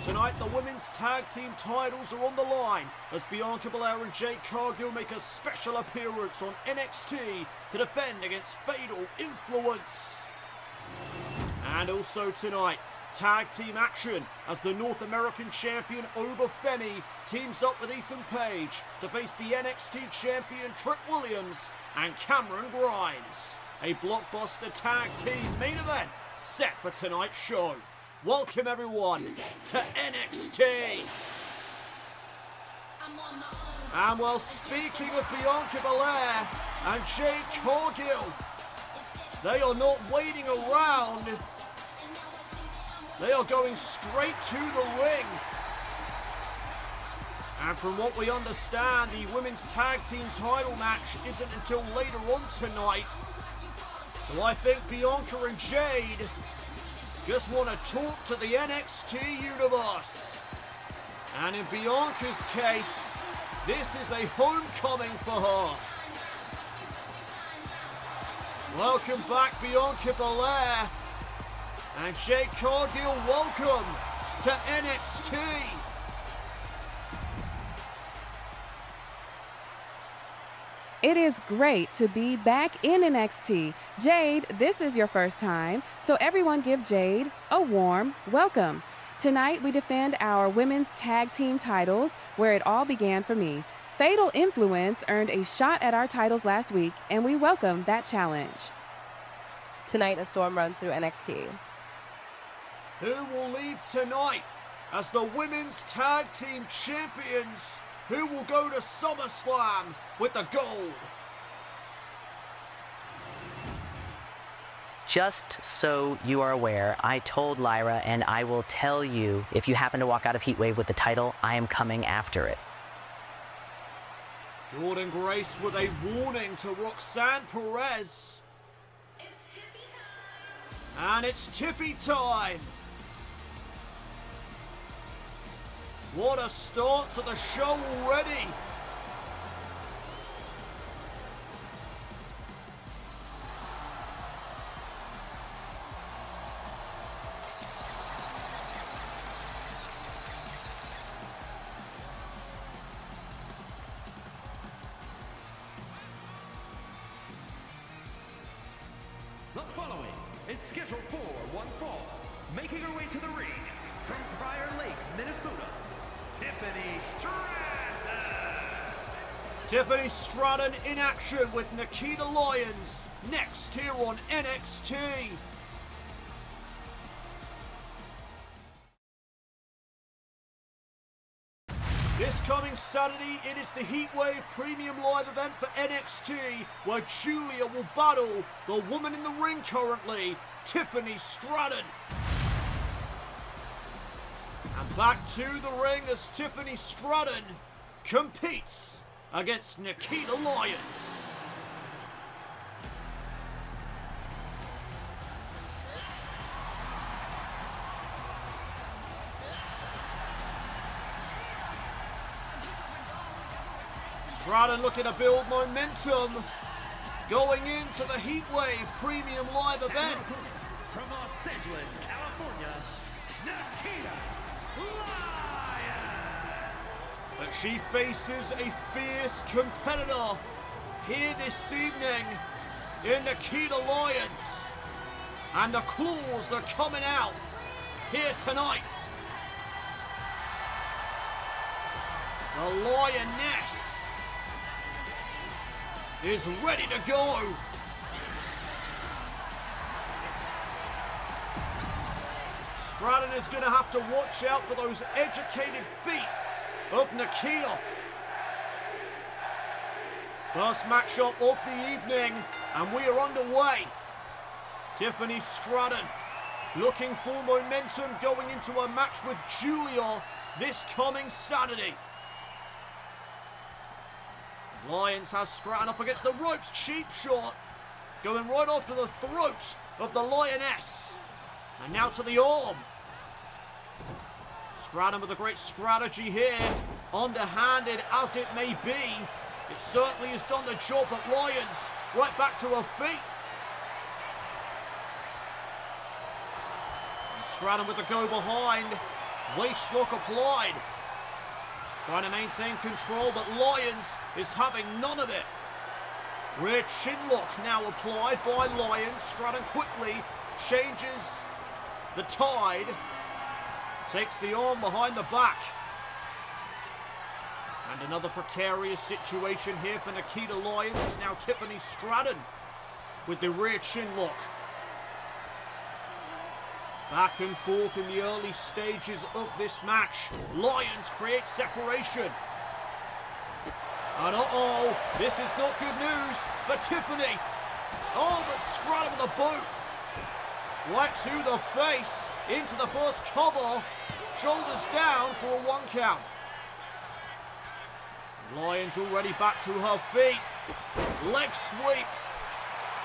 Tonight, the women's tag team titles are on the line as Bianca Belair and Jade Cargill make a special appearance on NXT to defend against Fatal Influence. And also tonight, tag team action as the North American champion Oba Femi teams up with Ethan Page to face the NXT champion Trick Williams and Cameron Grimes. A blockbuster tag team main event set for tonight's show. Welcome everyone to NXT. And well, speaking of Bianca Belair and Jade Cargill, they are not waiting around. They are going straight to the ring. And from what we understand, the women's tag team title match isn't until later on tonight. So I think Bianca and Jade just want to talk to the NXT universe. And in Bianca's case, this is a homecoming for her. Welcome back, Bianca Belair. And Jade Cargill, welcome to NXT. It is great to be back in NXT. Jade, this is your first time, so everyone give Jade a warm welcome. Tonight we defend our women's tag team titles, where it all began for me. Fatal Influence earned a shot at our titles last week, and we welcome that challenge. Tonight a storm runs through NXT. Who will leave tonight as the women's tag team champions? Who will go to SummerSlam with the gold? Just so you are aware, I told Lyra, and I will tell you, if you happen to walk out of Heatwave with the title, I am coming after it. Jordynne Grace with a warning to Roxanne Perez. It's Tiffy time! And it's Tiffy time! What a start to the show already! The following is scheduled for one fall, making her way to the ring from Prior Lake, Minnesota, Tiffany Stratton! Tiffany Stratton in action with Nikkita Lyons next here on NXT. This coming Saturday, it is the Heatwave Premium Live event for NXT, where Julia will battle the woman in the ring currently, Tiffany Stratton. And back to the ring as Tiffany Stratton competes against Nikkita Lyons. Stratton looking to build momentum going into the Heatwave Premium Live event. From Los Angeles, California, Nikkita Lyons! But she faces a fierce competitor here this evening in Nikkita Lyons. And the claws are coming out here tonight. The Lioness is ready to go. Stratton is going to have to watch out for those educated feet of Nikkita. First matchup of the evening, and we are underway. Tiffany Stratton looking for momentum going into a match with Julia this coming Saturday. Lyons has Stratton up against the ropes, cheap shot, going right after the throat of the Lioness. And now to the arm. Stratton with a great strategy here, underhanded as it may be. It certainly has done the job, but Lyons right back to her feet. And Stratton with the go behind. Waistlock applied. Trying to maintain control, but Lyons is having none of it. Rear chin lock now applied by Lyons. Stratton quickly changes the tide. Takes the arm behind the back. And another precarious situation here for Nikkita. Lyons is now Tiffany Stratton with the rear chin lock. Back and forth in the early stages of this match. Lyons creates separation. And uh-oh, this is not good news for Tiffany. Oh, but Stratton with a boot. Right to the face, into the first cover. Shoulders down for a 1 count. Lyons already back to her feet. Leg sweep.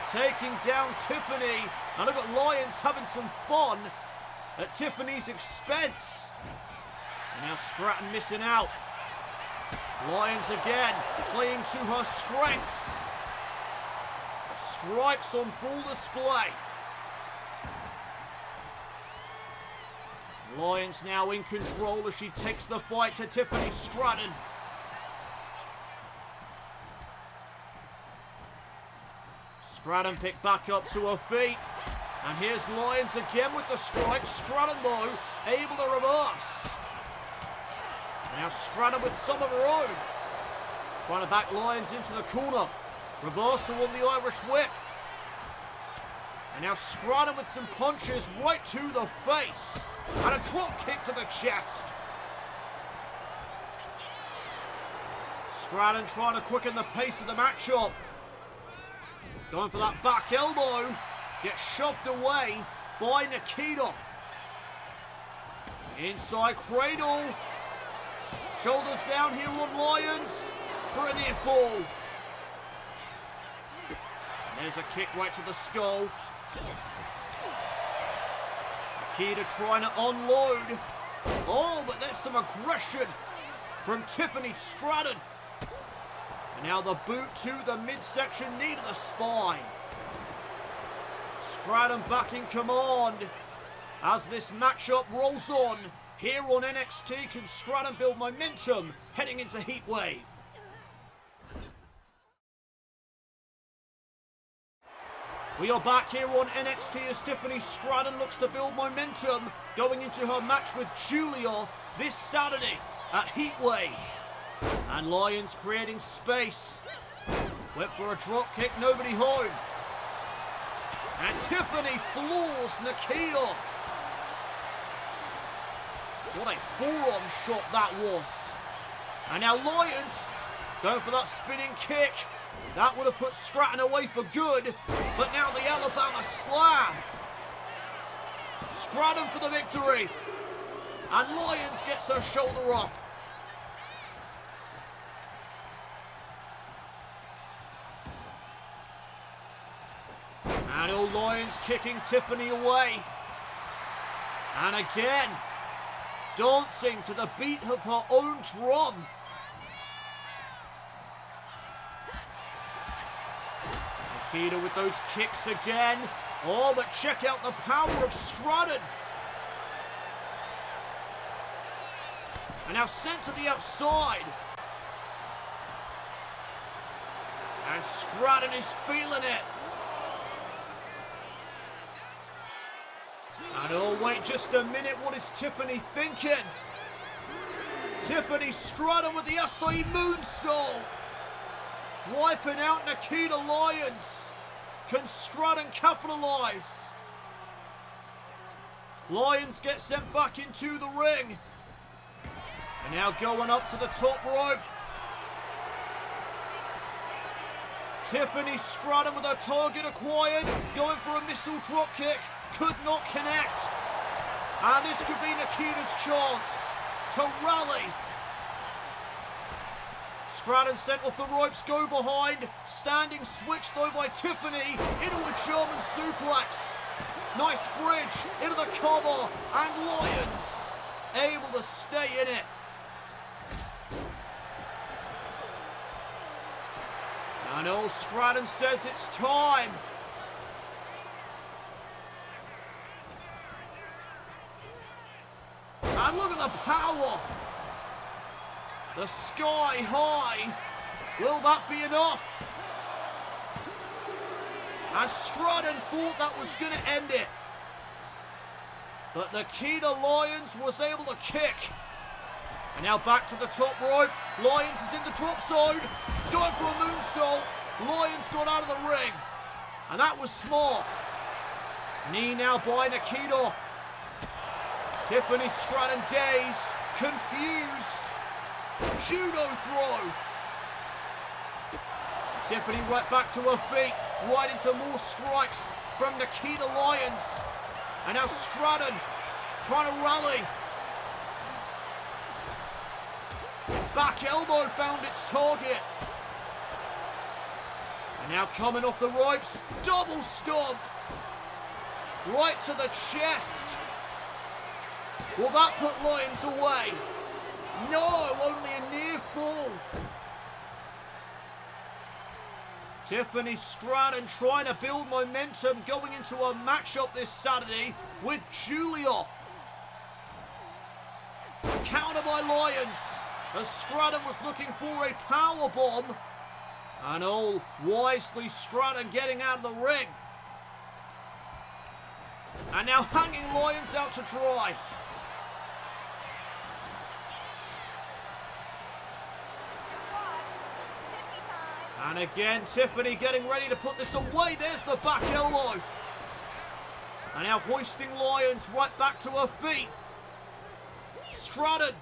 Taking down Tiffany. And look at Lyons having some fun at Tiffany's expense. And now Stratton missing out. Lyons again playing to her strengths. Strikes on full display. Lyons now in control as she takes the fight to Tiffany Stratton. Stratton picked back up to her feet. And here's Lyons again with the strike. Stratton, though, able to reverse. Now Stratton with some of her own. Trying to back Lyons into the corner. Reversal on the Irish whip. And now Stratton with some punches right to the face. And a drop kick to the chest. Stratton trying to quicken the pace of the matchup. Going for that back elbow. Gets shoved away by Nikkita. Inside cradle. Shoulders down here on Lyons for a near fall. There's a kick right to the skull. Nikkita trying to unload. Oh, but there's some aggression from Tiffany Stratton. And now the boot to the midsection knee to the spine. Stratton back in command as this matchup rolls on. Here on NXT, can Stratton build momentum heading into Heatwave? We are back here on NXT as Tiffany Stratton looks to build momentum going into her match with Julia this Saturday at Heatwave. And Lyons creating space. Went for a drop kick, nobody home. And Tiffany floors Nikkita. What a forearm shot that was. And now Lyons going for that spinning kick. That would have put Stratton away for good. But now the Alabama slam. Stratton for the victory. And Lyons gets her shoulder up. And all Lyons kicking Tiffany away. And again, dancing to the beat of her own drum. Nikkita with those kicks again. Oh, but check out the power of Stratton. And now sent to the outside. And Stratton is feeling it. And oh, wait just a minute, what is Tiffany thinking? Tiffany Stratton with the SI moonsault. Wiping out Nikkita Lyons. Can Stratton capitalize? Lyons gets sent back into the ring. And now going up to the top rope. Tiffany Stratton with her target acquired. Going for a missile drop kick. Could not connect. And this could be Nikkita's chance to rally. Stratton sent off the ropes, go behind. Standing switch though by Tiffany into a German suplex. Nice bridge into the cover. And Lyons able to stay in it. And old Stratton says it's time. And look at the power. The sky high. Will that be enough? And Stratton thought that was going to end it. But Nikkita Lyons was able to kick. And now back to the top rope. Lyons is in the drop zone. Going for a moonsault. Lyons got out of the ring. And that was smart. Knee now by Nikkita. Tiffany Stratton dazed, confused. Judo throw. Tiffany right back to her feet. Right into more strikes from Nikkita Lyons. And now Stratton trying to rally. Back elbow found its target. And now coming off the ropes, double stomp. Right to the chest. Will that put Lyons away? No, only a near fall. Tiffany Stratton trying to build momentum going into a matchup this Saturday with Julia. Counter by Lyons as Stratton was looking for a power bomb. And all wisely Stratton getting out of the ring. And now hanging Lyons out to dry. And again, Tiffany getting ready to put this away. There's the back elbow. And now hoisting Lyons right back to her feet. Stratton.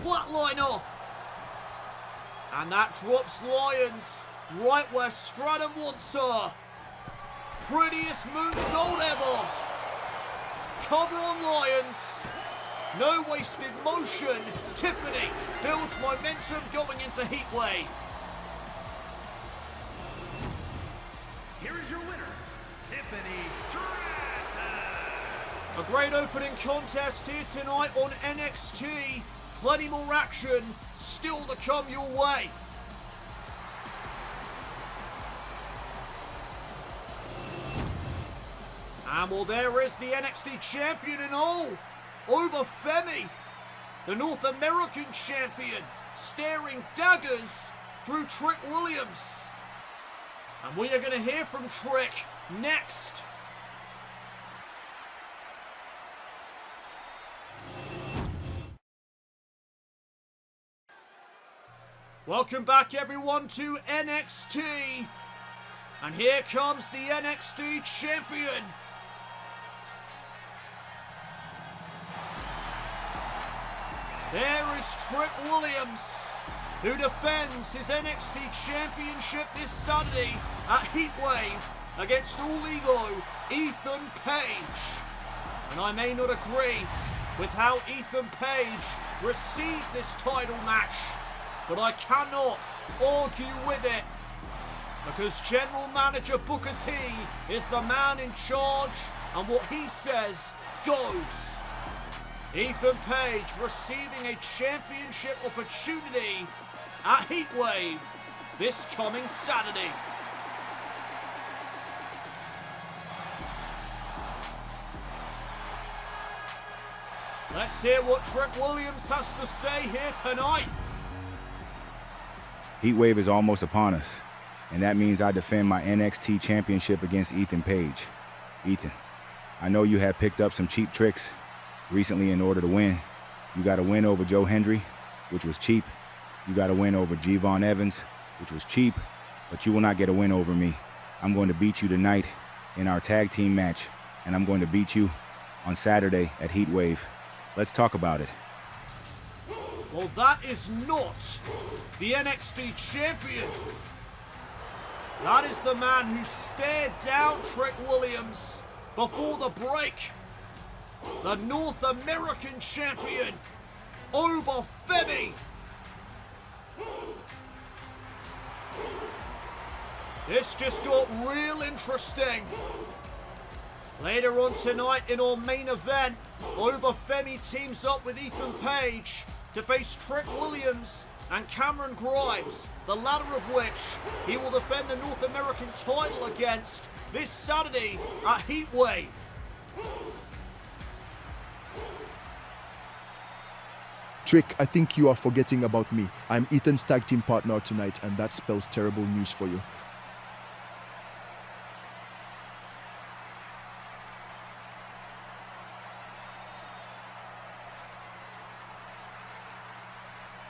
Flatliner. And that drops Lyons right where Stratton wants her. Prettiest moonsault ever. Cover on Lyons. No wasted motion. Tiffany builds momentum going into Heatwave. Here is your winner, Tiffany Stratton. A great opening contest here tonight on NXT. Plenty more action still to come your way. And well, there is the NXT champion in all, Oba Femi, the North American champion, staring daggers through Trick Williams. And we are going to hear from Trick next. Welcome back everyone to NXT. And here comes the NXT champion. There is Trick Williams, who defends his NXT championship this Saturday at Heatwave against All Ego, Ethan Page. And I may not agree with how Ethan Page received this title match, but I cannot argue with it, because General Manager Booker T is the man in charge, and what he says goes. Ethan Page receiving a championship opportunity at Heatwave this coming Saturday. Let's hear what Trick Williams has to say here tonight. Heatwave is almost upon us, and that means I defend my NXT championship against Ethan Page. Ethan, I know you have picked up some cheap tricks recently in order to win. You got a win over Joe Hendry, which was cheap. You got a win over Javon Evans, which was cheap, but you will not get a win over me. I'm going to beat you tonight in our tag team match, and I'm going to beat you on Saturday at Heatwave. Let's talk about it. Well, that is not the NXT champion. That is the man who stared down Trick Williams before the break. The North American champion, Oba Femi. This just got real interesting. Later on tonight in our main event, Oba Femi teams up with Ethan Page to face Trick Williams and Cameron Grimes, the latter of which he will defend the North American title against this Saturday at Heatwave. Trick, I think you are forgetting about me. I'm Ethan's tag team partner tonight, and that spells terrible news for you.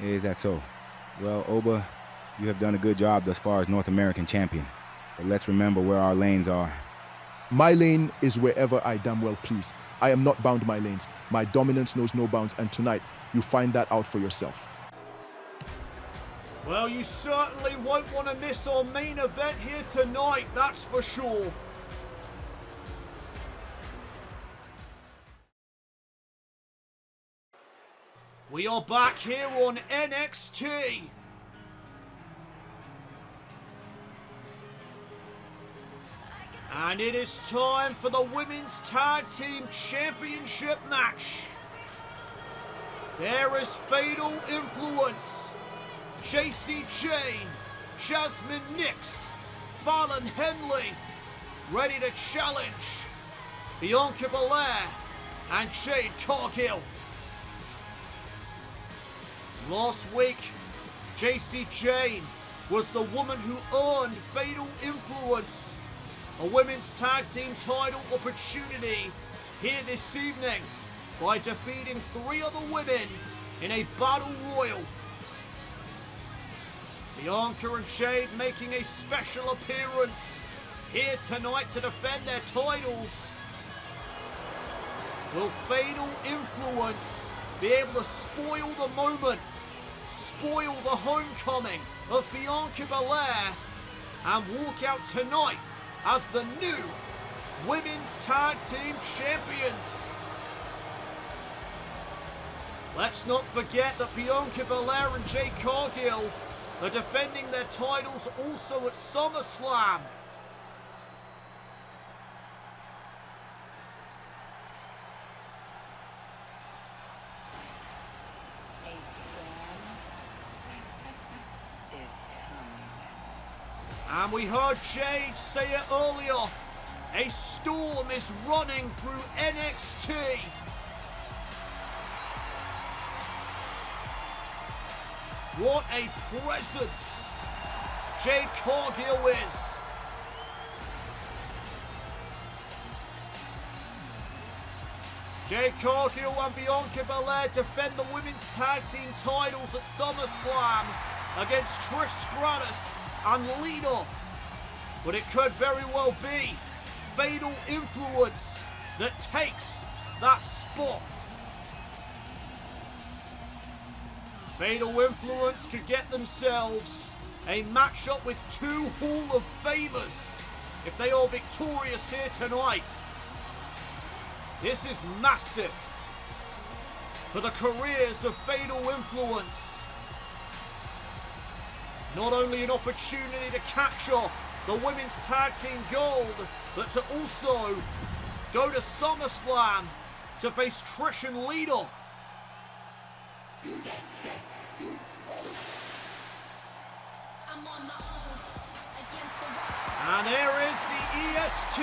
Is that so? Well, Oba, you have done a good job thus far as North American champion. But let's remember where our lanes are. My lane is wherever I damn well please. I am not bound my lanes. My dominance knows no bounds, and tonight, you find that out for yourself. Well, you certainly won't want to miss our main event here tonight, that's for sure. We are back here on NXT. And it is time for the Women's Tag Team Championship match. There is Fatal Influence, Jacy Jayne, Jazmyn Nyx, Fallon Henley, ready to challenge Bianca Belair and Jade Cargill. Last week, Jacy Jayne was the woman who earned Fatal Influence a women's tag team title opportunity here this evening by defeating 3 other women in a battle royal. Bianca and Jade making a special appearance here tonight to defend their titles. Will Fatal Influence be able to spoil the moment, spoil the homecoming of Bianca Belair, and walk out tonight as the new Women's Tag Team Champions? Let's not forget that Bianca Belair and Jade Cargill are defending their titles also at SummerSlam. And we heard Jade say it earlier, a storm is running through NXT. What a presence Jade Cargill is. Jade Cargill and Bianca Belair defend the women's tag team titles at SummerSlam against Trish Stratus and Lita. But it could very well be Fatal Influence that takes that spot. Fatal Influence could get themselves a matchup with 2 Hall of Famers if they are victorious here tonight. This is massive for the careers of Fatal Influence. Not only an opportunity to capture the women's tag team gold, but to also go to SummerSlam to face Trish and Lita. And there is the EST.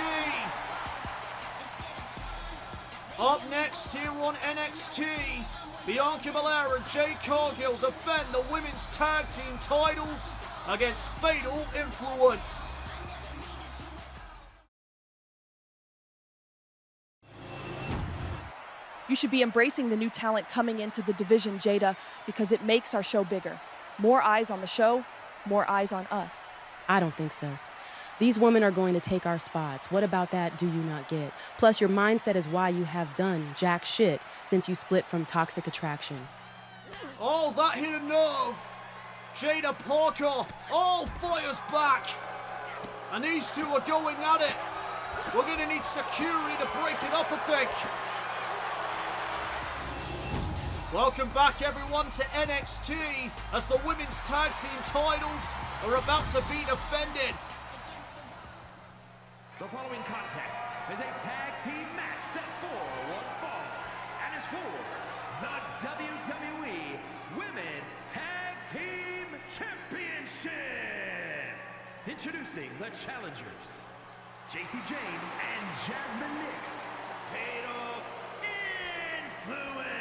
Up next here on NXT, Bianca Belair and Jade Cargill defend the women's tag team titles against Fatal Influence. You should be embracing the new talent coming into the division, Jaida, because it makes our show bigger. More eyes on the show, more eyes on us. I don't think so. These women are going to take our spots. What about that do you not get? Plus, your mindset is why you have done jack shit since you split from Toxic Attraction. Oh, that hit a nerve. Jaida Parker, fires back. And these two are going at it. We're going to need security to break it up, I think. Welcome back, everyone, to NXT as the women's tag team titles are about to be defended. The following contest is a tag team match set for one fall and is for the WWE Women's Tag Team Championship. Introducing the challengers, Jacy Jayne and Jazmyn Nyx. Fatal Influence.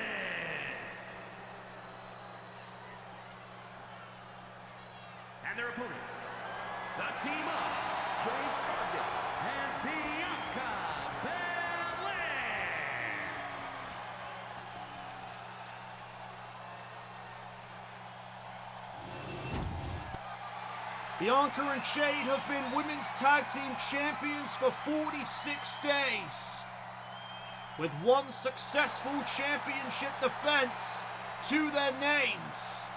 Bianca and Jade have been Women's Tag Team Champions for 46 days, with one successful championship defense to their names.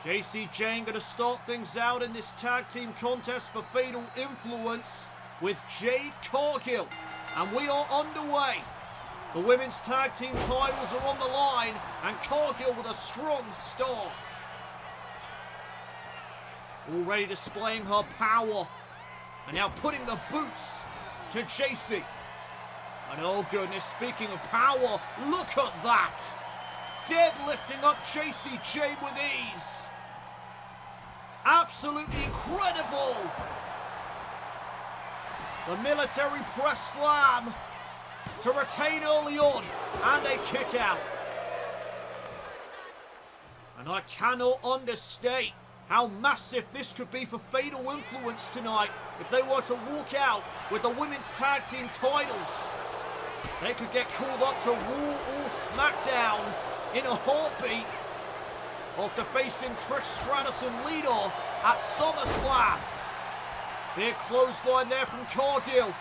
Jacy Jayne going to start things out in this tag team contest for Fatal Influence with Jade Cargill, and we are underway. The women's tag team titles are on the line, and Cargill with a strong start. Already displaying her power, and now putting the boots to Jacy. And oh goodness, speaking of power, look at that! Deadlifting up Jacy Jayne with ease. Absolutely incredible! The military press slam to retain early on, and a kick out. And I cannot understate how massive this could be for Fatal Influence tonight if they were to walk out with the women's tag team titles. They could get called up to Raw or SmackDown in a heartbeat after facing Trish Stratus and Lyra at SummerSlam. Big clothesline there from Cargill.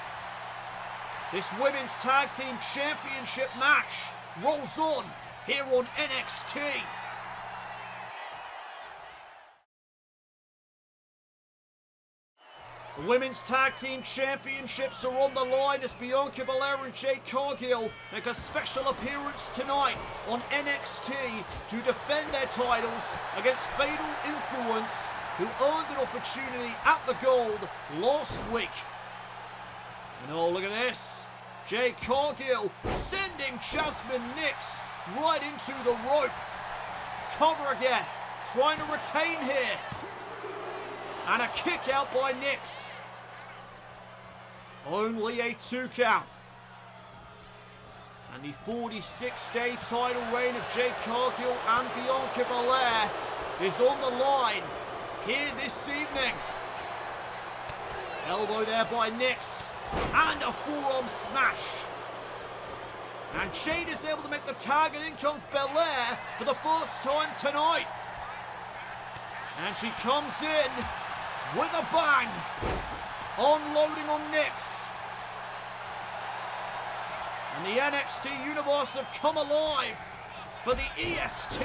This women's tag team championship match rolls on here on NXT. The Women's Tag Team Championships are on the line as Bianca Belair and Jade Cargill make a special appearance tonight on NXT to defend their titles against Fatal Influence, who earned an opportunity at the Gold last week. And oh, look at this. Jade Cargill sending Jazmyn Nyx right into the rope. Cover again, trying to retain here. And a kick out by Nyx. Only a 2 count. And the 46-day title reign of Jade Cargill and Bianca Belair is on the line here this evening. Elbow there by Nyx. And a forearm smash. And Jade is able to make the tag, and in comes Belair for the first time tonight. And she comes in with a bang, unloading on Nyx. And the NXT Universe have come alive for the EST.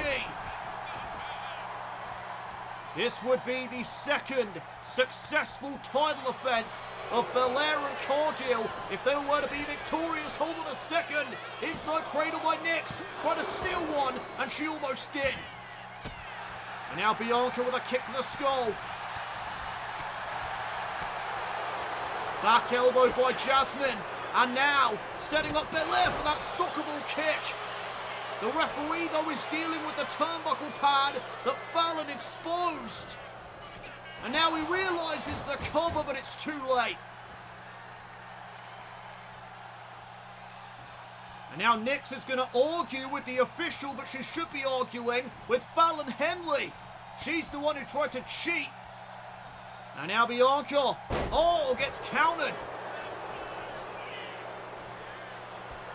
This would be the second successful title offense of Belair and Cargill if they were to be victorious. Hold on a second. Inside cradle by Nyx, trying to steal one, and she almost did. And now Bianca with a kick to the skull. Back elbow by Jazmyn, and now setting up Belair for that soccer ball kick. The referee, though, is dealing with the turnbuckle pad that Fallon exposed. And now he realises the cover, but it's too late. And now Nyx is going to argue with the official, but she should be arguing with Fallon Henley. She's the one who tried to cheat. And now Bianca, gets countered.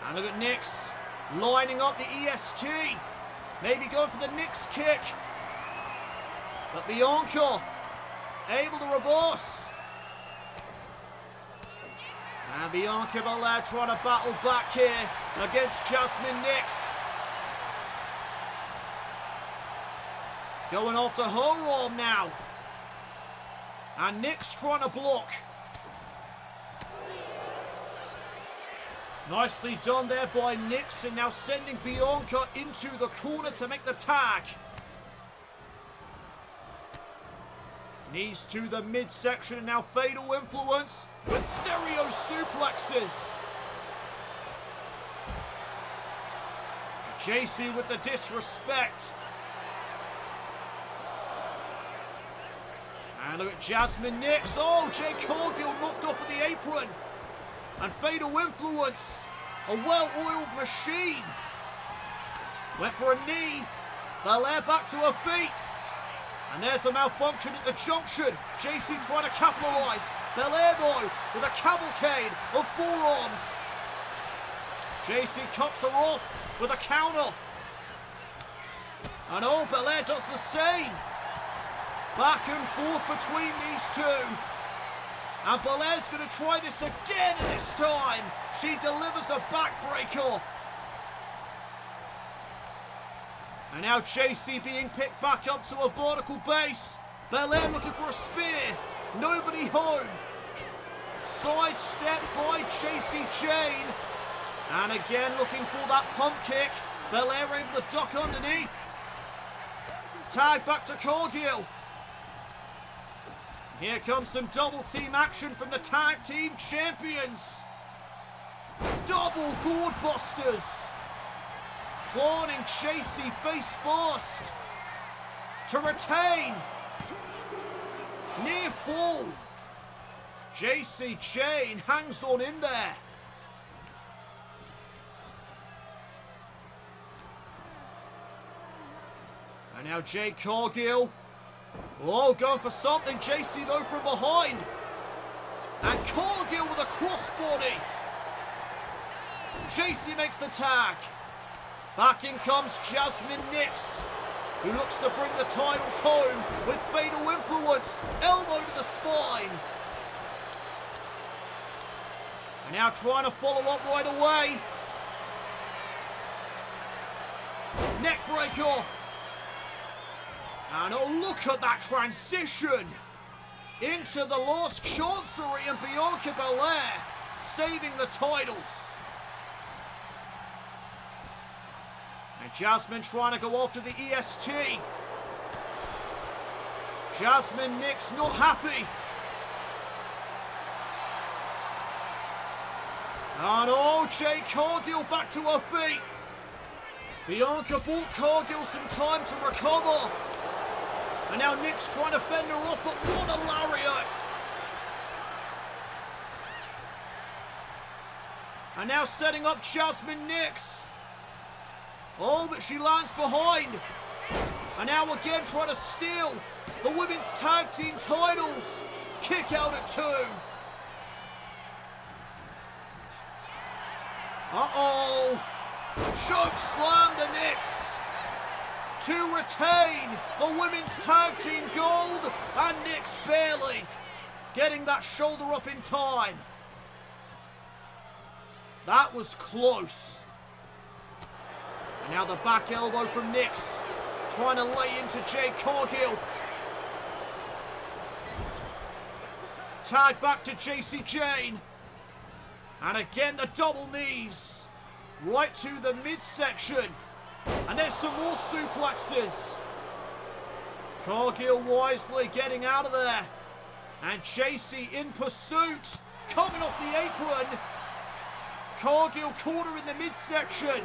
And look at Nyx, lining up the EST. Maybe going for the Nyx kick. But Bianca, able to reverse. And Bianca Belair trying to battle back here against Jazmyn Nyx. Going after her arm now. And Nyx trying to block. Nicely done there by Nyx, and now sending Bianca into the corner to make the tag. Knees to the midsection, and now Fatal Influence with stereo suplexes. Jacy with the disrespect. And look at Jazmyn Nyx. Jade Cargill knocked off of the apron. And Fatal Influence, a well-oiled machine. Went for a knee. Belair back to her feet. And there's a malfunction at the junction. Jacy trying to capitalise. Belair, though, with a cavalcade of forearms. Jacy cuts her off with a counter. And Belair does the same. Back and forth between these two. And Belair's going to try this again, and this time she delivers a backbreaker. And now Jacy being picked back up to a vertical base. Belair looking for a spear. Nobody home. Sidestep by Jacy Jayne. And again looking for that pump kick. Belair able to duck underneath. Tag back to Cargill. Here comes some double team action from the tag team champions. Double gourd busters. Planting Jacy face first. To retain. Near fall. Jacy Jayne hangs on in there. And now Jade Cargill. Oh, going for something. Jacy though from behind. And Cargill with a crossbody. Jacy makes the tag. Back in comes Jazmyn Nyx, who looks to bring the titles home with fatal influence. Elbow to the spine. And now trying to follow up right away. Neckbreaker. And oh, look at that transition into the Lost Chancery, and Bianca Belair saving the titles. And Jazmyn trying to go after the EST. Jazmyn Nyx not happy. And oh, Jade Cargill back to her feet. Bianca bought Cargill some time to recover. And now Nyx trying to fend her off, but what a lariat. And now setting up Jazmyn Nyx. Oh, but she lands behind. And now again trying to steal the women's tag team titles. Kick out at 2. Uh-oh. Choke slam to Nyx to retain the women's tag team gold, and Nyx barely getting that shoulder up in time. That was close. And now the back elbow from Nyx, trying to lay into Jade Cargill. Tag back to Jacy Jayne. And again the double knees. Right to the midsection. And there's some more suplexes. Cargill wisely getting out of there. And Jacy in pursuit. Coming off the apron. Cargill caught her in the midsection.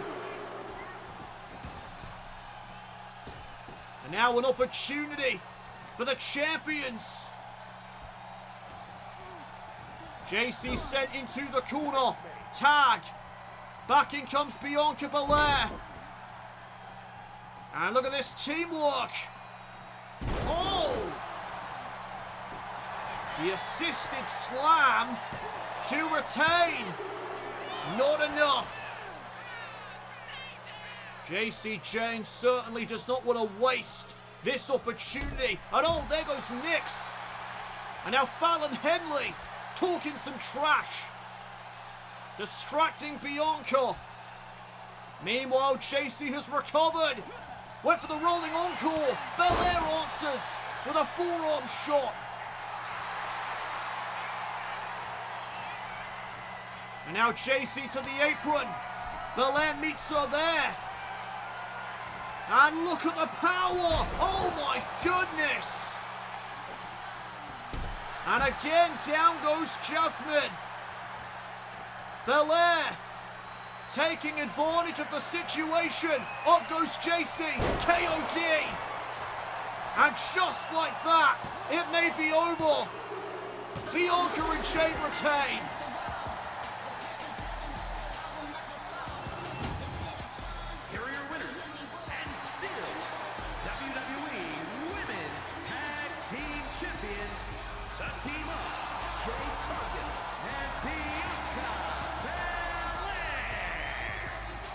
And now an opportunity for the champions. Jacy sent into the corner. Tag. Back in comes Bianca Belair. And look at this teamwork. Oh! The assisted slam to retain. Not enough. Jacy Jayne certainly does not want to waste this opportunity. And oh, there goes Nyx. And now Fallon Henley talking some trash. Distracting Bianca. Meanwhile, Jacy has recovered. Went for the rolling encore. Belair answers with a forearm shot. And now Jacy to the apron. Belair meets her there. And look at the power. Oh my goodness. And again, down goes Jazmyn. Belair taking advantage of the situation. Up goes Jacy. KOD. And just like that, it may be over. Bianca and Jade retain. Here are your winners, and still WWE Women's Tag Team Champions, the team of Jade Cargill and Bianca Belair.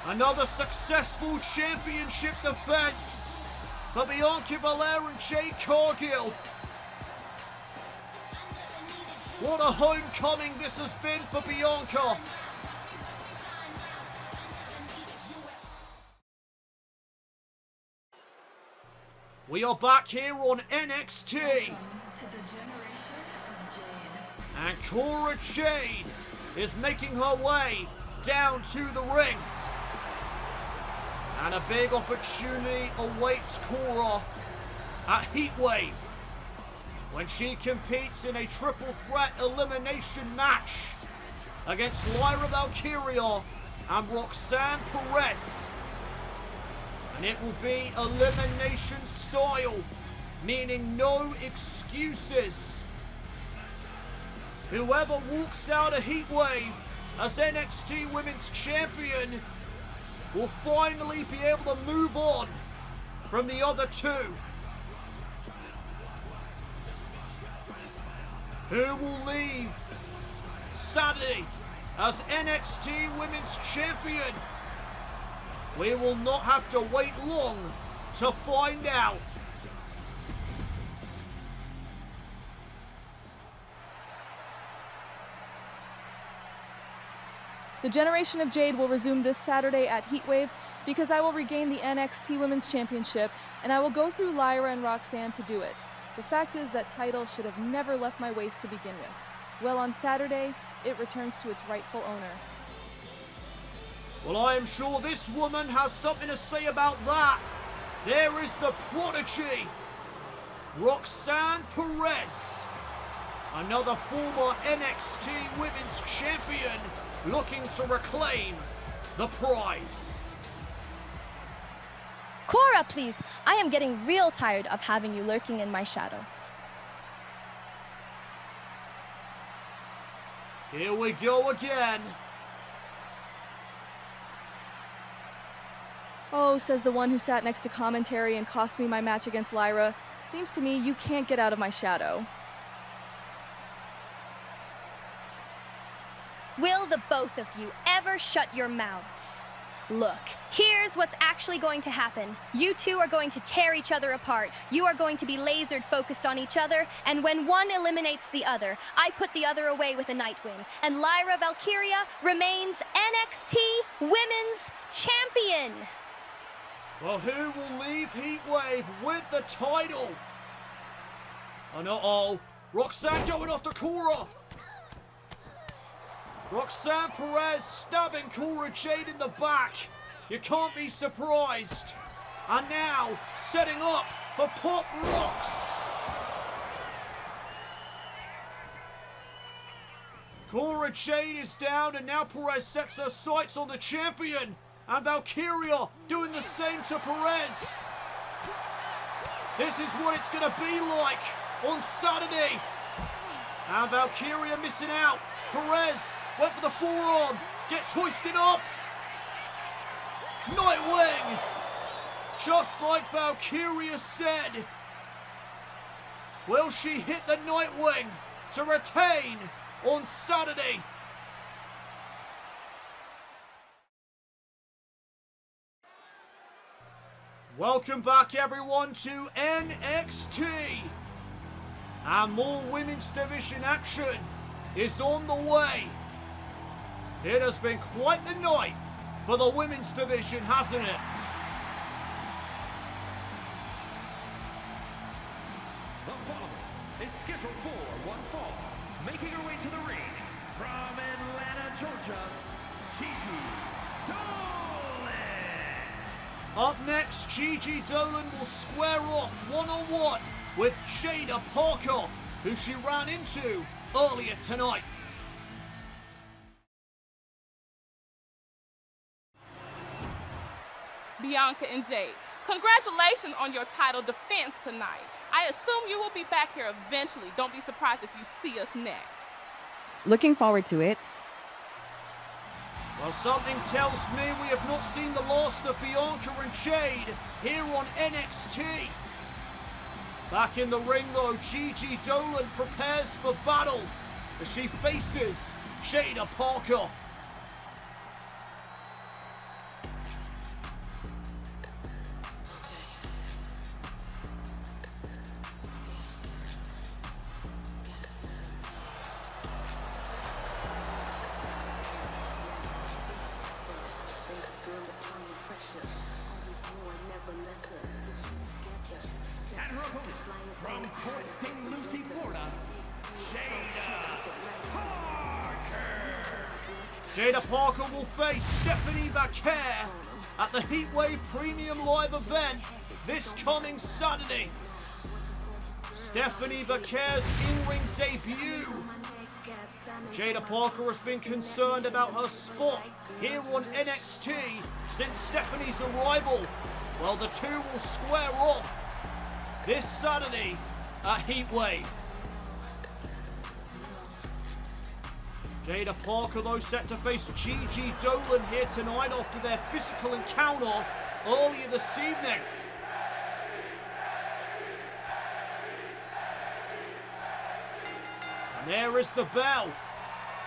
Another successful championship defense. for Bianca Belair and Jade Cargill. What a homecoming this has been for Bianca. We are back here on NXT. And Cora Jade is making her way down to the ring. And a big opportunity awaits Cora at Heatwave when she competes in a triple threat elimination match against Lyra Valkyria and Roxanne Perez. And it will be elimination style, meaning no excuses. Whoever walks out of Heatwave as NXT Women's Champion will finally be able to move on from the other two. Who will leave Saturday as NXT Women's Champion? We will not have to wait long to find out. The Generation of Jade will resume this Saturday at Heatwave because I will regain the NXT Women's Championship and I will go through Lyra and Roxanne to do it. The fact is that title should have never left my waist to begin with. Well, on Saturday, it returns to its rightful owner. Well, I am sure this woman has something to say about that. There is the prodigy, Roxanne Perez, another former NXT Women's Champion, looking to reclaim the prize. Cora, please. I am getting real tired of having you lurking in my shadow. Here we go again. Oh, says the one who sat next to commentary and cost me my match against Lyra. Seems to me you can't get out of my shadow. Will the both of you ever shut your mouths? Look, here's what's actually going to happen. You two are going to tear each other apart. You are going to be lasered focused on each other, and when one eliminates the other, I put the other away with a Nightwing, and Lyra Valkyria remains NXT Women's Champion. Well, who will leave Heatwave with the title? And uh-oh, Roxanne going after Cora. Roxanne Perez stabbing Cora Jade in the back. You can't be surprised. And now, setting up for Pop Rocks. Cora Jade is down and now Perez sets her sights on the champion. And Valkyria doing the same to Perez. This is what it's going to be like on Saturday. And Valkyria missing out. Perez went for the forearm, gets hoisted up. Nightwing! Just like Valkyria said. Will she hit the Nightwing to retain on Saturday? Welcome back everyone to NXT. And more women's division action is on the way. It has been quite the night for the women's division, hasn't it? The following is scheduled for one fall. Making her way to the ring from Atlanta, Georgia, Gigi Dolin. Up next, Gigi Dolin will square off one-on-one with Jaida Parker, who she ran into earlier tonight. Bianca and Jade, congratulations on your title defense tonight. I assume you will be back here eventually. Don't be surprised if you see us next. Looking forward to it. Well, something tells me we have not seen the last of Bianca and Jade here on NXT. Back in the ring though, Gigi Dolin prepares for battle as she faces Jaida Parker. And her opponent, from Port St. Lucie, Florida, Jaida Parker will face Stephanie Vaquer at the Heatwave Premium Live event this coming Saturday. Stephanie Vaquer's in-ring debut. Jaida Parker has been concerned about her spot here on NXT since Stephanie's arrival. Well, the two will square off this Saturday at Heatwave. Jaida Parker, though, set to face Gigi Dolin here tonight after their physical encounter earlier this evening. And there is the bell.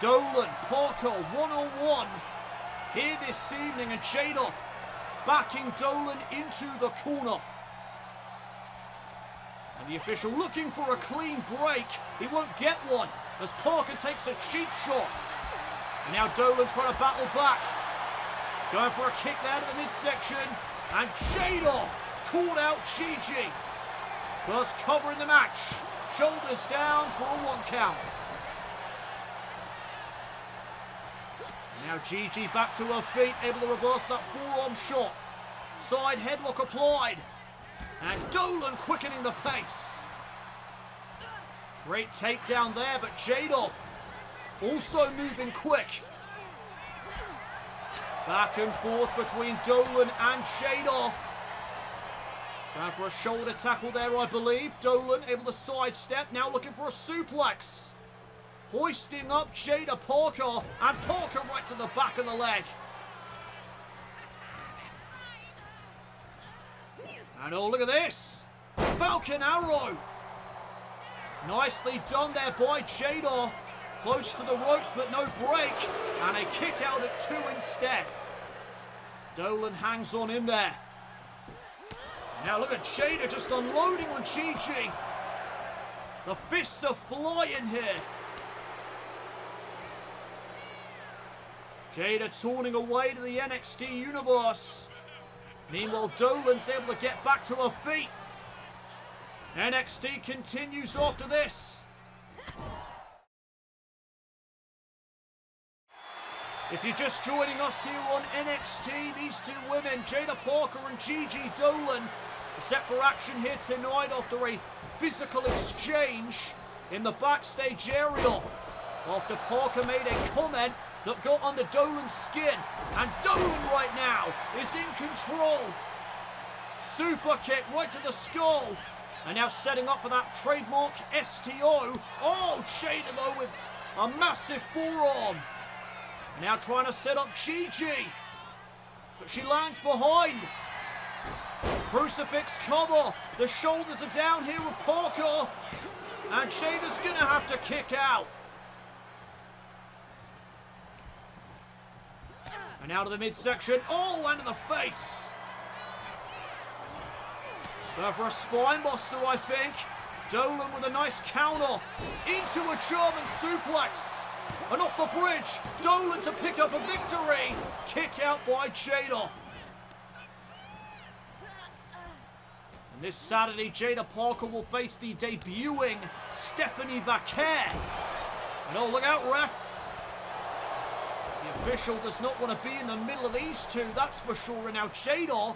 Dolin, Parker, one-on-one here this evening, and Jaida backing Dolin into the corner. And the official looking for a clean break. He won't get one as Parker takes a cheap shot. And now Dolin trying to battle back. Going for a kick there to the midsection. And Jaida called out Gigi. First cover in the match. Shoulders down for a 1 count. Now Gigi back to her feet, able to reverse that forearm shot. Side headlock applied. And Dolin quickening the pace. Great takedown there, but Jaida also moving quick. Back and forth between Dolin and Jaida. Going for a shoulder tackle there, I believe. Dolin able to sidestep, now looking for a suplex. Hoisting up Jaida Parker, and Parker right to the back of the leg. And oh, look at this. Falcon Arrow. Nicely done there by Jaida. Close to the ropes, but no break. And a kick out at 2 instead. Dolin hangs on in there. Now look at Jaida just unloading on Gigi. The fists are flying here. Jaida turning away to the NXT universe. Meanwhile, Dolin's able to get back to her feet. NXT continues after this. If you're just joining us here on NXT, these two women, Jaida Parker and Gigi Dolin, are set for action here tonight after a physical exchange in the backstage area. After Parker made a comment that got under Dolin's skin. And Dolin right now is in control. Super kick right to the skull. And now setting up for that trademark STO. Oh, Jaida though with a massive forearm. Now trying to set up Gigi. But she lands behind. Crucifix cover. The shoulders are down here with Parker. And Jaida's going to have to kick out. And out of the midsection. Oh, and in the face. Going for a spine buster, I think. Dolin with a nice counter. Into a German suplex. And off the bridge. Dolin to pick up a victory. Kick out by Jaida. And this Saturday, Jaida Parker will face the debuting Stephanie Vaquer. And oh, look out, ref. The official does not want to be in the middle of these two, that's for sure. And now Jaida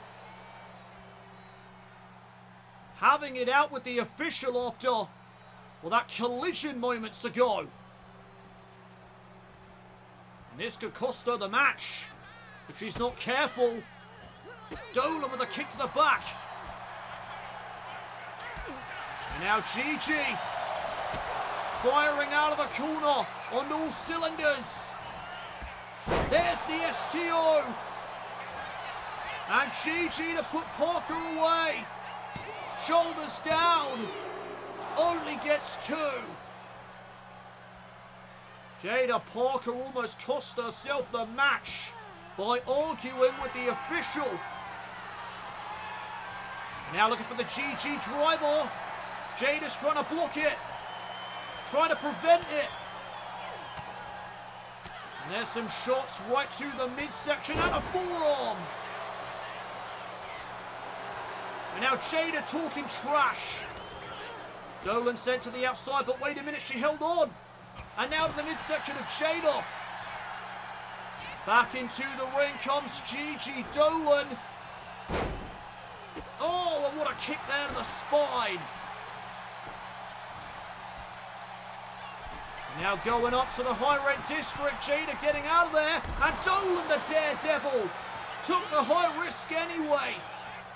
having it out with the official after, well, that collision moments ago. And this could cost her the match if she's not careful. Dolin with a kick to the back. And now Gigi firing out of the corner on all cylinders. There's the STO. And Gigi to put Parker away. Shoulders down. Only gets 2. Jaida Parker almost cost herself the match by arguing with the official. Now looking for the Gigi driver. Jaida's trying to block it. Trying to prevent it. And there's some shots right to the midsection and a forearm. And now Jaida talking trash. Dolin sent to the outside, but wait a minute, she held on. And now to the midsection of Jaida. Back into the ring comes Gigi Dolin. Oh, and what a kick there to the spine. Now going up to the high rent district, Jaida getting out of there, and Dolin the daredevil took the high risk anyway,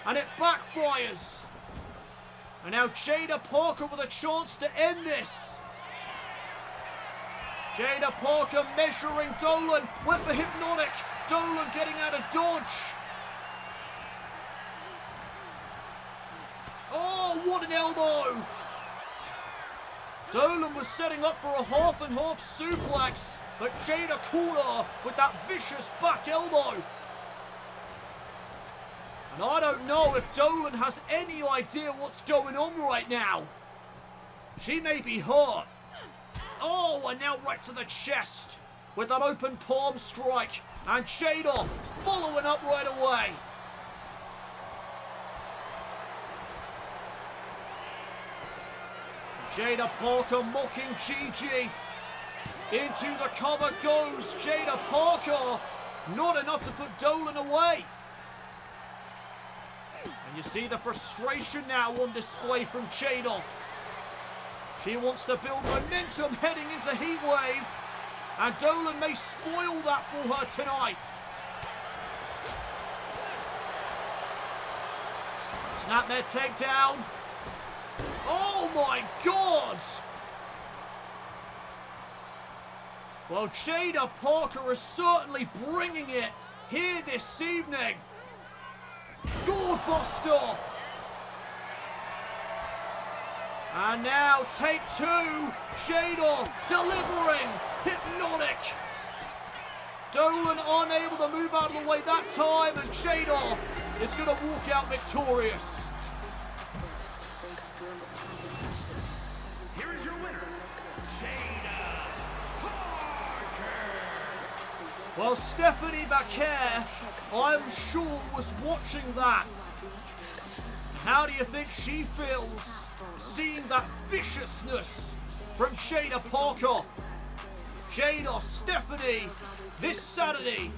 and it backfires. And now Jaida Parker with a chance to end this. Jaida Parker measuring Dolin, went for hypnotic. Dolin getting out of dodge. Oh, what an elbow! Dolin was setting up for a half and half suplex, but Jaida caught her with that vicious back elbow. And I don't know if Dolin has any idea what's going on right now. She may be hurt. Oh, and now right to the chest with that open palm strike. And Jaida following up right away. Jaida Parker mocking Gigi. Into the cover goes Jaida Parker. Not enough to put Dolin away. And you see the frustration now on display from Jaida. She wants to build momentum heading into Heatwave. And Dolin may spoil that for her tonight. Snapmare takedown. Oh my God! Well, Jaida Parker is certainly bringing it here this evening. Gourdbuster! And now take two. Jaida delivering hypnotic. Dolin unable to move out of the way that time, and Jaida is going to walk out victorious. Here is your winner, Jaida Parker. Well, Stephanie Baker, I'm sure, was watching that. How do you think she feels seeing that viciousness from Jaida Parker? Jaida, Stephanie, this Saturday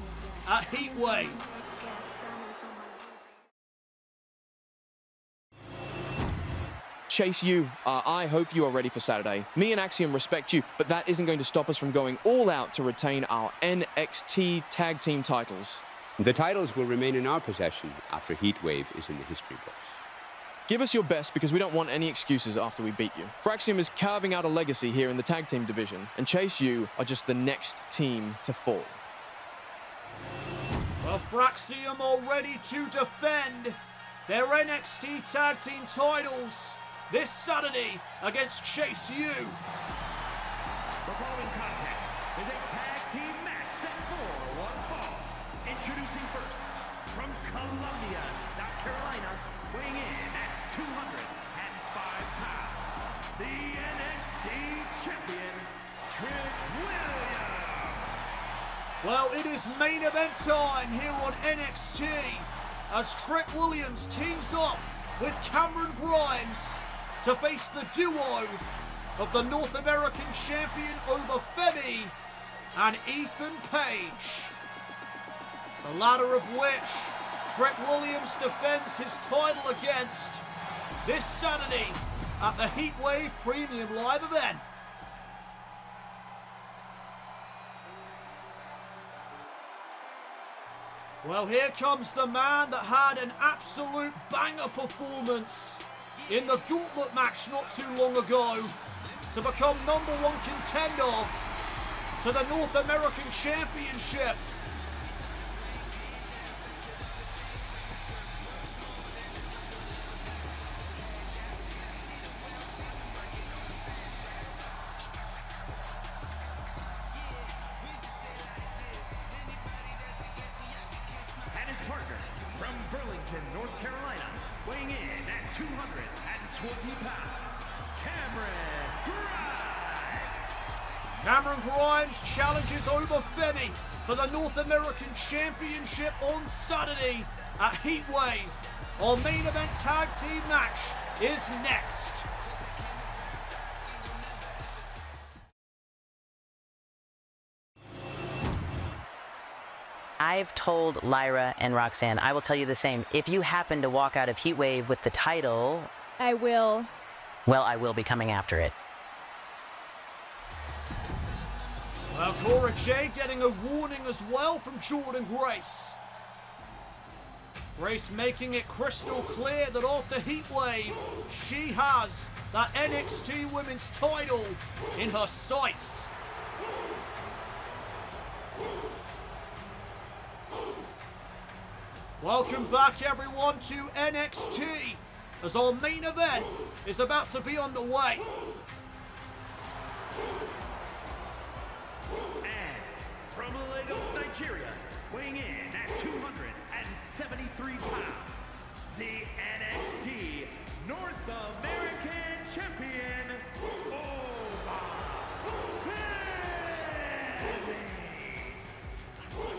at Heatwave. Chase U, I hope you are ready for Saturday. Me and Axiom respect you, but that isn't going to stop us from going all out to retain our NXT Tag Team titles. The titles will remain in our possession after Heatwave is in the history books. Give us your best, because we don't want any excuses after we beat you. Fraxium is carving out a legacy here in the tag team division, and Chase U are just the next team to fall. Well, Fraxium are ready to defend their NXT Tag Team titles this Saturday against Chase U. The following contest is a tag team match set for one fall. Introducing first, from Columbia, South Carolina, weighing in at 205 pounds, the NXT champion, Trick Williams. Well, it is main event time here on NXT as Trick Williams teams up with Cameron Grimes to face the duo of the North American champion Oba Femi and Ethan Page. The latter of which Trick Williams defends his title against this Saturday at the Heatwave Premium Live event. Well, here comes the man that had an absolute banger performance in the gauntlet match not too long ago to become #1 contender to the North American Championship. And his partner, from Burlington, North Carolina, weighing in at 220 pounds, Cameron Grimes. Cameron Grimes challenges Oba Femi for the North American Championship on Saturday at Heatwave. Our main event tag team match is next. I've told Lyra and Roxanne, I will tell you the same. If you happen to walk out of Heatwave with the title... I will. Well, I will be coming after it. Well, Cora Jade getting a warning as well from Jordynne Grace. Grace making it crystal clear that after Heatwave, she has that NXT Women's title in her sights. Welcome back everyone to NXT as our main event is about to be underway. And from Lagos, Nigeria, weighing in at 273 pounds, the NXT North American Champion, Oba Femi.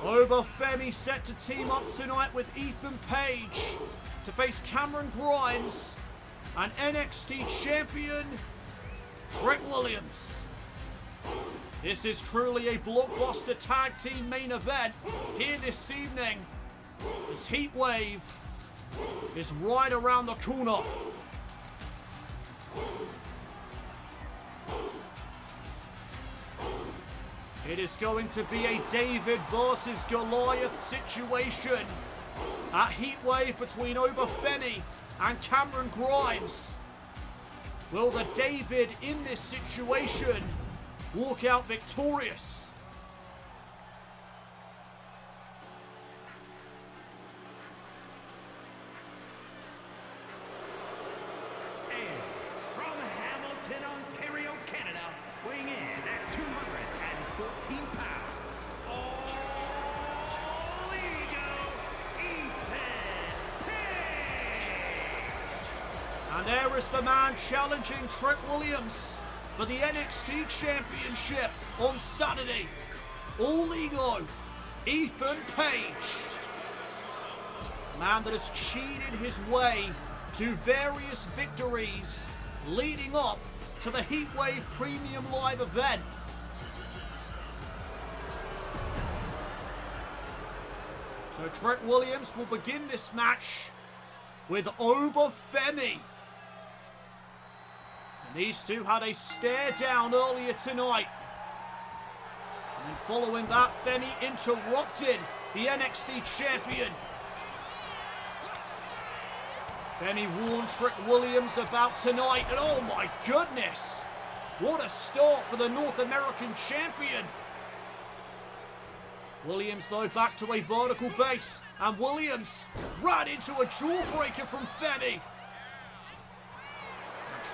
Oba Femi set to team up tonight with Ethan Page to face Cameron Grimes and NXT Champion Trick Williams. This is truly a blockbuster tag team main event here this evening as Heatwave is right around the corner. It is going to be a David versus Goliath situation at Heatwave between Oba Femi and Cameron Grimes. Will the David in this situation walk out victorious? And from Hamilton, Ontario, Canada, weighing in at 214 pounds, OLLIE, Ethan Page. And there is the man challenging Trick Williams for the NXT Championship on Saturday. All Ego, Ethan Page. A man that has cheated his way to various victories leading up to the Heatwave Premium Live event. So Trick Williams will begin this match with Oba Femi. These two had a stare down earlier tonight. And then following that, Femi interrupted the NXT champion. Femi warned Trick Williams about tonight, and oh my goodness, what a start for the North American champion. Williams though back to a vertical base, and Williams ran into a jawbreaker from Femi.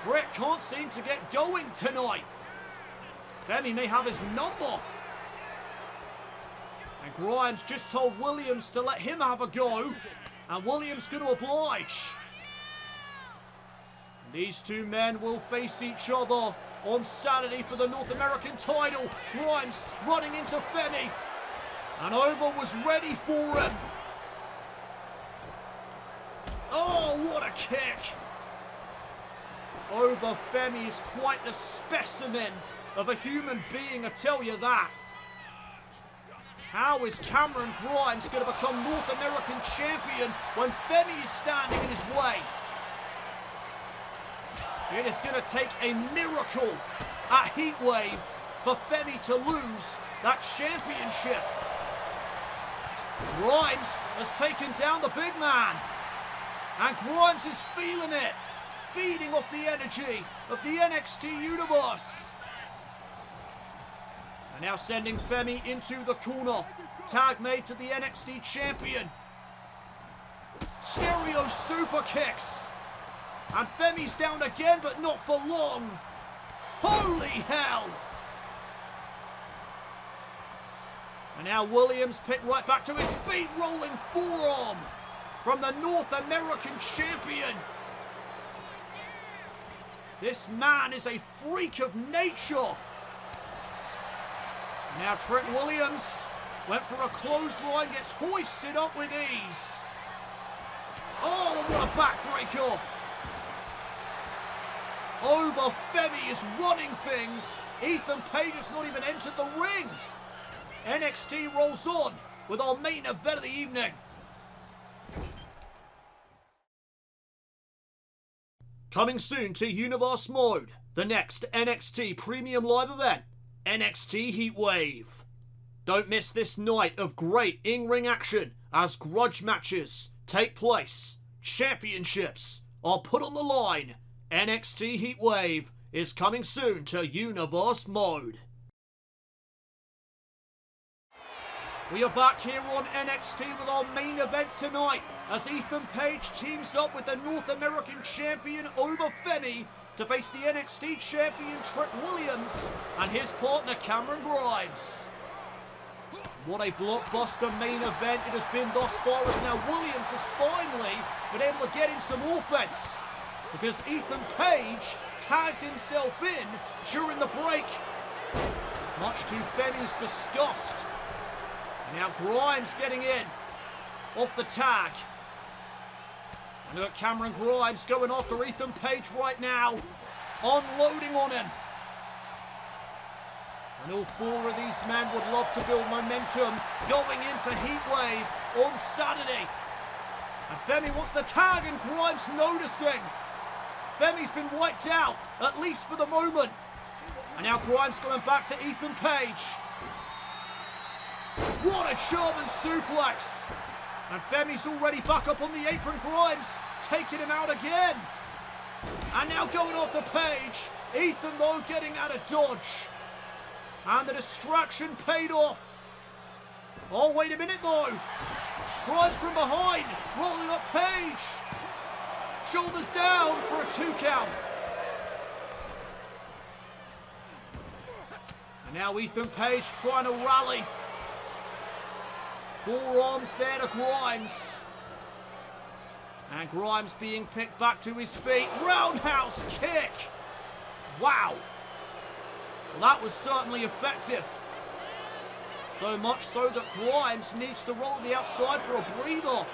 Trick can't seem to get going tonight. Femi may have his number. And Grimes just told Williams to let him have a go. And Williams going to oblige. And these two men will face each other on Saturday for the North American title. Grimes running into Femi. And Oba was ready for him. Oh, what a kick. Oba Femi is quite the specimen of a human being, I tell you that. How is Cameron Grimes going to become North American champion when Femi is standing in his way? It is going to take a miracle at Heatwave for Femi to lose that championship. Grimes has taken down the big man. And Grimes is feeling it. Feeding off the energy of the NXT universe. And now sending Femi into the corner. Tag made to the NXT champion. Stereo super kicks. And Femi's down again, but not for long. Holy hell. And now Williams picked right back to his feet, rolling forearm from the North American champion. This man is a freak of nature. Now Trick Williams went for a clothesline, gets hoisted up with ease. Oh, What a backbreaker. Oba Femi is running things. Ethan Page has not even entered the ring. NXT rolls on with our main event of the evening. Coming soon to Universe Mode, the next NXT Premium Live event, NXT Heatwave. Don't miss this night of great in-ring action as grudge matches take place. Championships are put on the line. NXT Heatwave is coming soon to Universe Mode. We are back here on NXT with our main event tonight as Ethan Page teams up with the North American Champion Oba Femi to face the NXT Champion Trick Williams and his partner Cameron Grimes. What a blockbuster main event it has been thus far, as now Williams has finally been able to get in some offense because Ethan Page tagged himself in during the break, much to Femi's disgust. Now Grimes getting in off the tag. And look at Cameron Grimes going after Ethan Page right now, unloading on him. And all four of these men would love to build momentum going into Heatwave on Saturday. And Femi wants the tag and Grimes noticing. Femi's been wiped out, at least for the moment. And now Grimes going back to Ethan Page. What a German suplex! And Femi's already back up on the apron. Grimes taking him out again. And now going after Page. Ethan, though, getting out of dodge. And the distraction paid off. Oh, wait a minute, though. Grimes from behind, rolling up Page. Shoulders down for a 2 count. And now Ethan Page trying to rally. Forearms there to Grimes. And Grimes being picked back to his feet. Roundhouse kick. Wow. Well, that was certainly effective. So much so that Grimes needs to roll to the outside for a breather.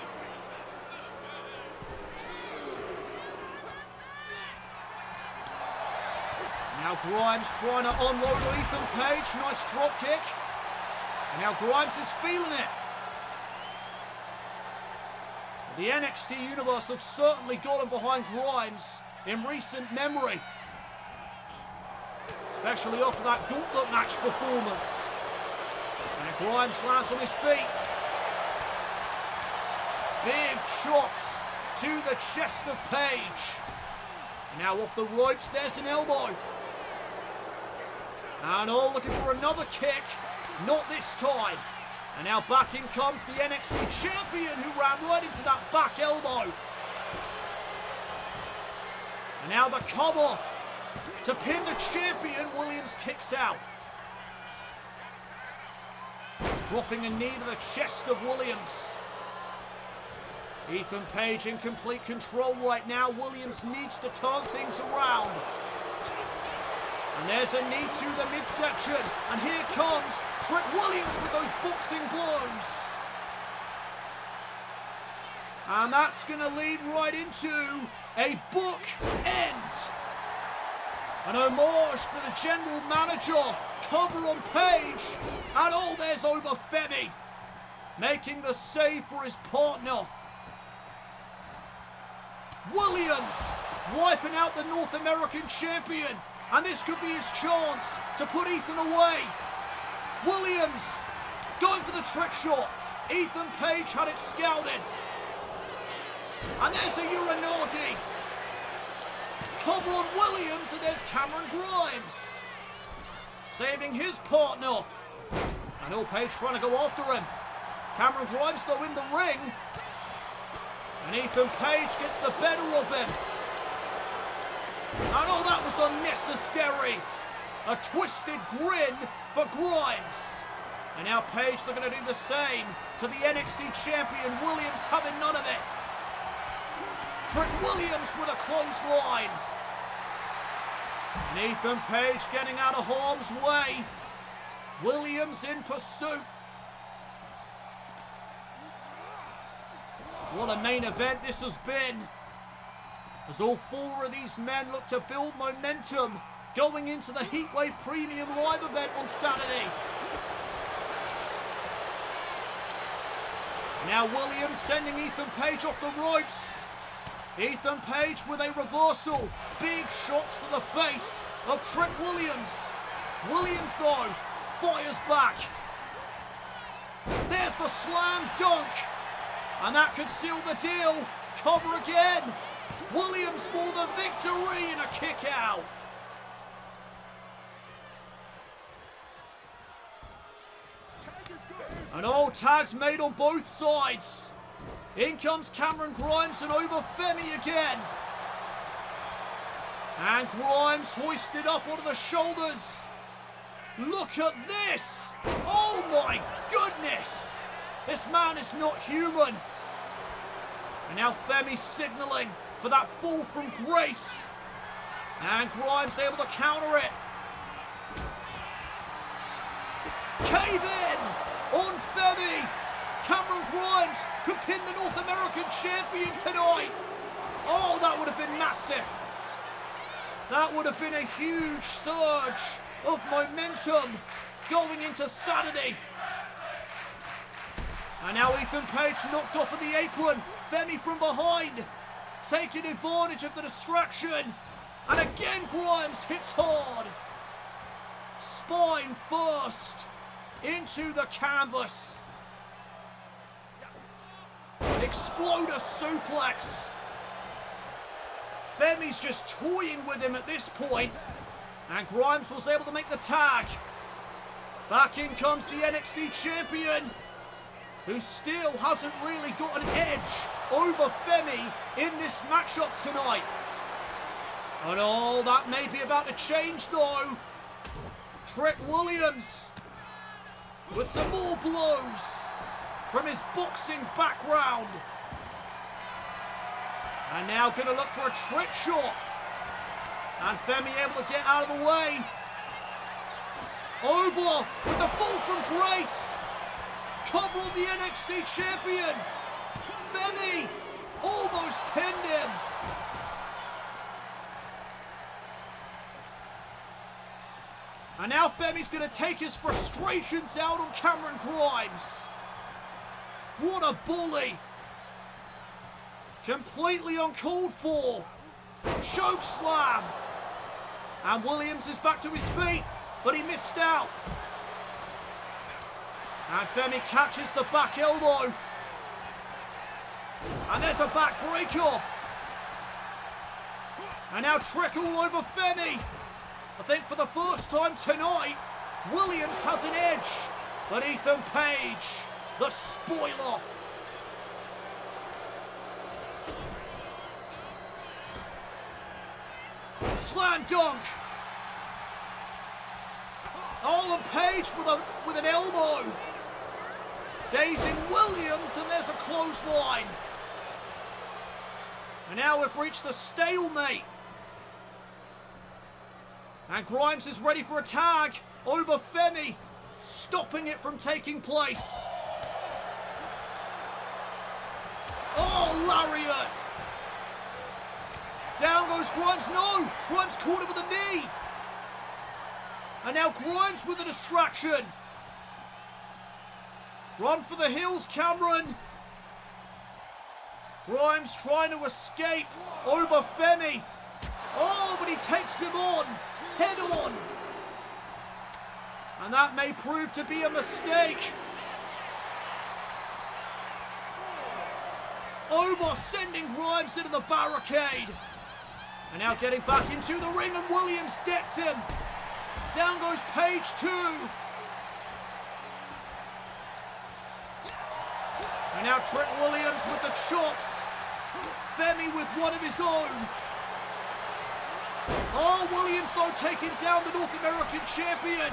Now Grimes trying to unload Ethan Page. Nice drop kick. And now Grimes is feeling it. The NXT Universe have certainly gotten behind Grimes in recent memory. Especially after that gauntlet match performance. And Grimes lands on his feet. Big chops to the chest of Page. And now off the ropes, there's an elbow. And oh, looking for another kick. Not this time. And now back in comes the NXT Champion, who ran right into that back elbow. And now the cover to pin the champion. Williams kicks out. Dropping a knee to the chest of Williams. Ethan Page in complete control right now. Williams needs to turn things around. And there's a knee to the midsection. And here comes Trick Williams with those boxing blows. And that's going to lead right into a book end. An homage to the general manager. Cover on Page. And oh, there's Oba Femi making the save for his partner. Williams wiping out the North American champion. And this could be his chance to put Ethan away. Williams going for the trick shot. Ethan Page had it scouted. And there's a Uranagi. Cover on Williams, and there's Cameron Grimes. Saving his partner. And all Page trying to go after him. Cameron Grimes though in the ring. And Ethan Page gets the better of him. And oh, that was unnecessary. A twisted grin for Grimes. And now Page, they're going to do the same to the NXT champion. Williams having none of it. Trick Williams with a clothesline. And Ethan Page getting out of harm's way. Williams in pursuit. What a main event this has been. As all four of these men look to build momentum going into the Heatwave Premium Live event on Saturday. Now Williams sending Ethan Page off the ropes. Ethan Page with a reversal. Big shots to the face of Trent Williams. Williams though fires back. There's the slam dunk. And that could seal the deal. Cover again. Williams for the victory and a kick out. And all tags made on both sides. In comes Cameron Grimes and Oba Femi again. And Grimes hoisted up onto the shoulders. Look at this. Oh my goodness. This man is not human. And now Femi signalling for that fall from Grace. And Grimes able to counter it. Cave in on Femi. Cameron Grimes could pin the North American champion tonight. Oh, that would have been massive. That would have been a huge surge of momentum going into Saturday. And now Ethan Page knocked off of the apron. Femi from behind, taking advantage of the distraction. And again Grimes hits hard. Spine first into the canvas. Exploder suplex. Femi's just toying with him at this point. And Grimes was able to make the tag. Back in comes the NXT champion, who still hasn't really got an edge over Femi in this matchup tonight. And oh, that may be about to change though. Trent Williams with some more blows from his boxing background. And now gonna look for a trick shot. And Femi able to get out of the way. Oba with the fall from Grace. Cover on the NXT champion. Femi almost pinned him. And now Femi's going to take his frustrations out on Cameron Grimes. What a bully. Completely uncalled for. Choke slam. And Williams is back to his feet, but he missed out. And Femi catches the back elbow. And there's a backbreaker. And now trick all over Femi. I think for the first time tonight, Williams has an edge. But Ethan Page, the spoiler. Slam dunk. Oh, and Page with an elbow. Dazing Williams, and there's a clothesline. And now we've reached the stalemate. And Grimes is ready for a tag. Oba Femi stopping it from taking place. Oh, lariat. Down goes Grimes. No, Grimes caught him with a knee. And now Grimes with a distraction. Run for the hills, Cameron. Grimes trying to escape. Oba Femi. Oh, but he takes him on. Head on. And that may prove to be a mistake. Oba sending Grimes into the barricade. And now getting back into the ring, and Williams decks him. Down goes Page too. And now Trent Williams with the chops. Femi with one of his own. Oh, Williams though taking down the North American champion.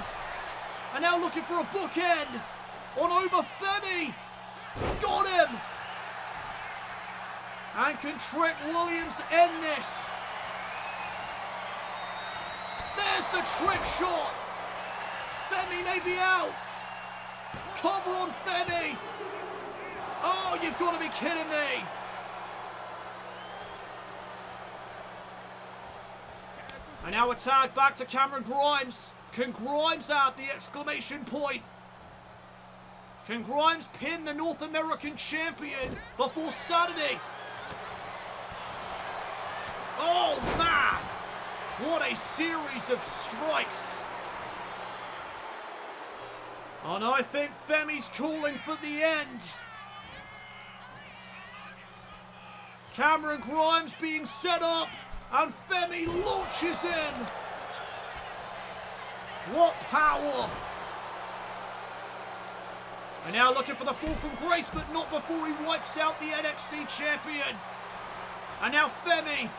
And now looking for a bookend on Oba Femi. Got him. And can Trent Williams end this? There's the trick shot. Femi may be out. Cover on Femi. Oh, you've got to be kidding me. And now a tag back to Cameron Grimes. Can Grimes add the exclamation point? Can Grimes pin the North American champion before Saturday? Oh man! What a series of strikes. And I think Femi's calling for the end. Cameron Grimes being set up. And Femi launches in. What power. And now looking for the fall from Grace, but not before he wipes out the NXT champion. And now Femi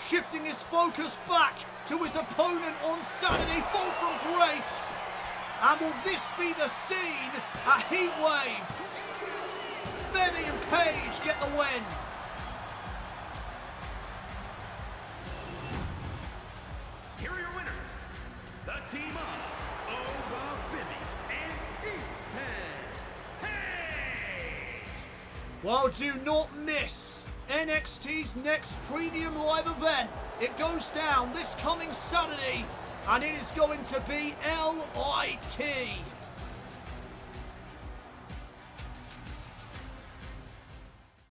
shifting his focus back to his opponent on Saturday. Fall from Grace. And will this be the scene at Heatwave? Femi and Paige get the win. Here are your winners, the team of Oba Femi and Hey! Well, do not miss NXT's next premium live event. It goes down this coming Saturday, and it is going to be LIT.